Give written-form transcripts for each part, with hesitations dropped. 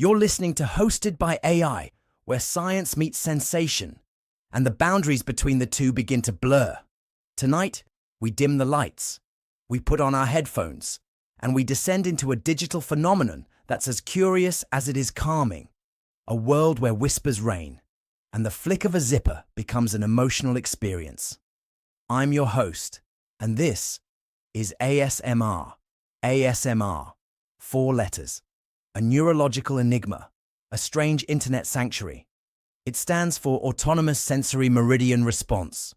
You're listening to Hosted by AI, where science meets sensation, and the boundaries between the two begin to blur. Tonight, we dim the lights, we put on our headphones, and we descend into a digital phenomenon that's as curious as it is calming. A world where whispers reign, and the flick of a zipper becomes an emotional experience. I'm your host, and this is ASMR. ASMR, 4 letters. A neurological enigma, a strange internet sanctuary. It stands for Autonomous Sensory Meridian Response,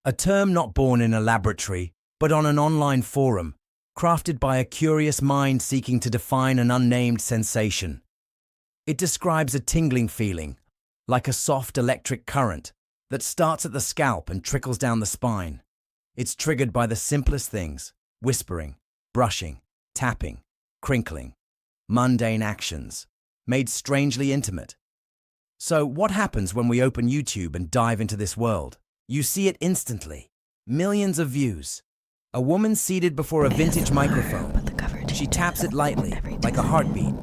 a term not born in a laboratory, but on an online forum, crafted by a curious mind seeking to define an unnamed sensation. It describes a tingling feeling, like a soft electric current, that starts at the scalp and trickles down the spine. It's triggered by the simplest things: whispering, brushing, tapping, crinkling. Mundane actions, made strangely intimate. So what happens when we open YouTube and dive into this world? You see it instantly. Millions of views. A woman seated before a vintage microphone. She taps it lightly, like a heartbeat.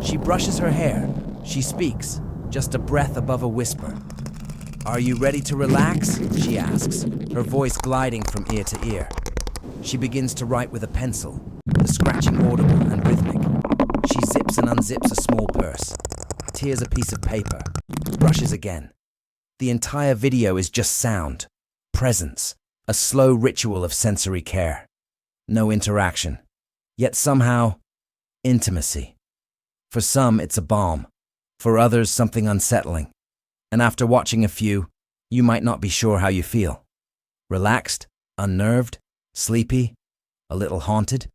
She brushes her hair. She speaks, just a breath above a whisper. "Are you ready to relax?" she asks, her voice gliding from ear to ear. She begins to write with a pencil, the scratching audible and rhythmic. She zips and unzips a small purse, tears a piece of paper, brushes again. The entire video is just sound, presence, a slow ritual of sensory care. No interaction, yet somehow, intimacy. For some, it's a balm. For others, something unsettling. And after watching a few, you might not be sure how you feel. Relaxed, unnerved, sleepy, a little haunted.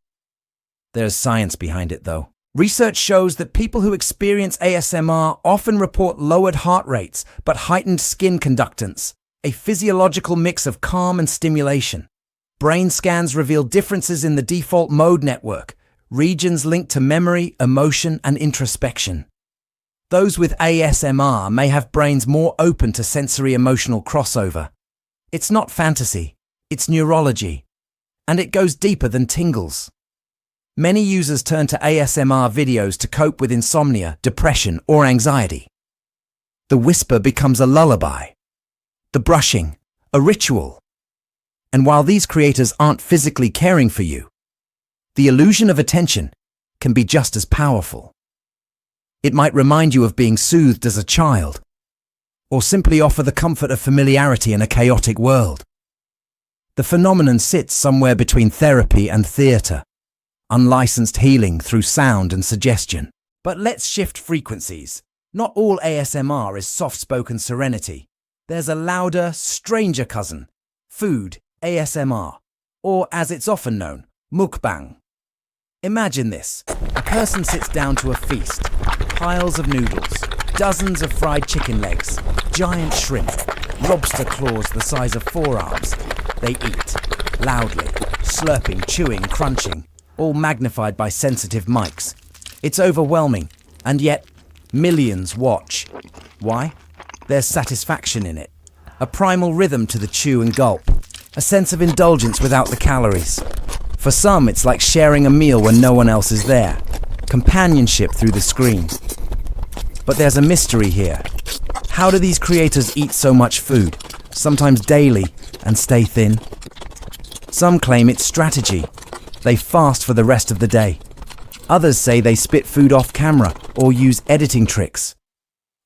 There's science behind it, though. Research shows that people who experience ASMR often report lowered heart rates, but heightened skin conductance, a physiological mix of calm and stimulation. Brain scans reveal differences in the default mode network, regions linked to memory, emotion, and introspection. Those with ASMR may have brains more open to sensory-emotional crossover. It's not fantasy, it's neurology, and it goes deeper than tingles. Many users turn to ASMR videos to cope with insomnia, depression, or anxiety. The whisper becomes a lullaby. The brushing, a ritual. And while these creators aren't physically caring for you, the illusion of attention can be just as powerful. It might remind you of being soothed as a child, or simply offer the comfort of familiarity in a chaotic world. The phenomenon sits somewhere between therapy and theatre. Unlicensed healing through sound and suggestion. But let's shift frequencies. Not all ASMR is soft-spoken serenity. There's a louder, stranger cousin, food ASMR, or as it's often known, mukbang. Imagine this. A person sits down to a feast. Piles of noodles, dozens of fried chicken legs, giant shrimp, lobster claws the size of forearms. They eat, loudly, slurping, chewing, crunching, all magnified by sensitive mics. It's overwhelming, and yet millions watch. Why? There's satisfaction in it. A primal rhythm to the chew and gulp. A sense of indulgence without the calories. For some, it's like sharing a meal when no one else is there. Companionship through the screen. But there's a mystery here. How do these creators eat so much food, sometimes daily, and stay thin? Some claim it's strategy. They fast for the rest of the day. Others say they spit food off camera or use editing tricks.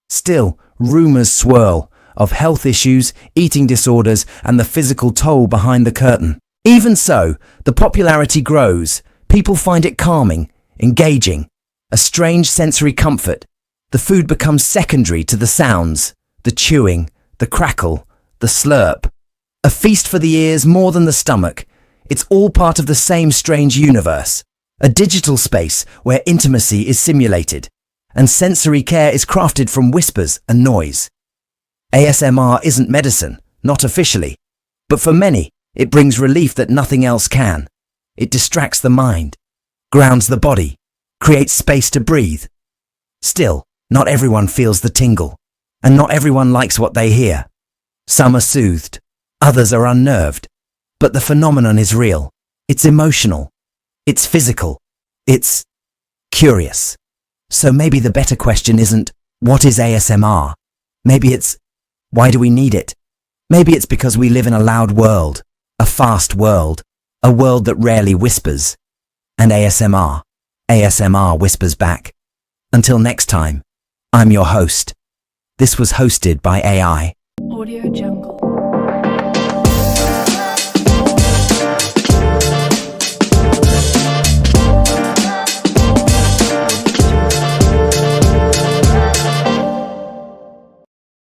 Still, rumors swirl of health issues, eating disorders, and the physical toll behind the curtain. Even so, the popularity grows. People find it calming, engaging, a strange sensory comfort. The food becomes secondary to the sounds, the chewing, the crackle, the slurp. A feast for the ears more than the stomach. It's all part of the same strange universe, a digital space where intimacy is simulated, and sensory care is crafted from whispers and noise. ASMR isn't medicine, not officially, but for many, it brings relief that nothing else can. It distracts the mind, grounds the body, creates space to breathe. Still, not everyone feels the tingle, and not everyone likes what they hear. Some are soothed, others are unnerved. But the phenomenon is real. It's emotional. It's physical. It's curious. So maybe the better question isn't, what is ASMR? Maybe it's, why do we need it? Maybe it's because we live in a loud world, a fast world, a world that rarely whispers. And ASMR whispers back. Until next time, I'm your host. This was hosted by AI. Audio Jungle.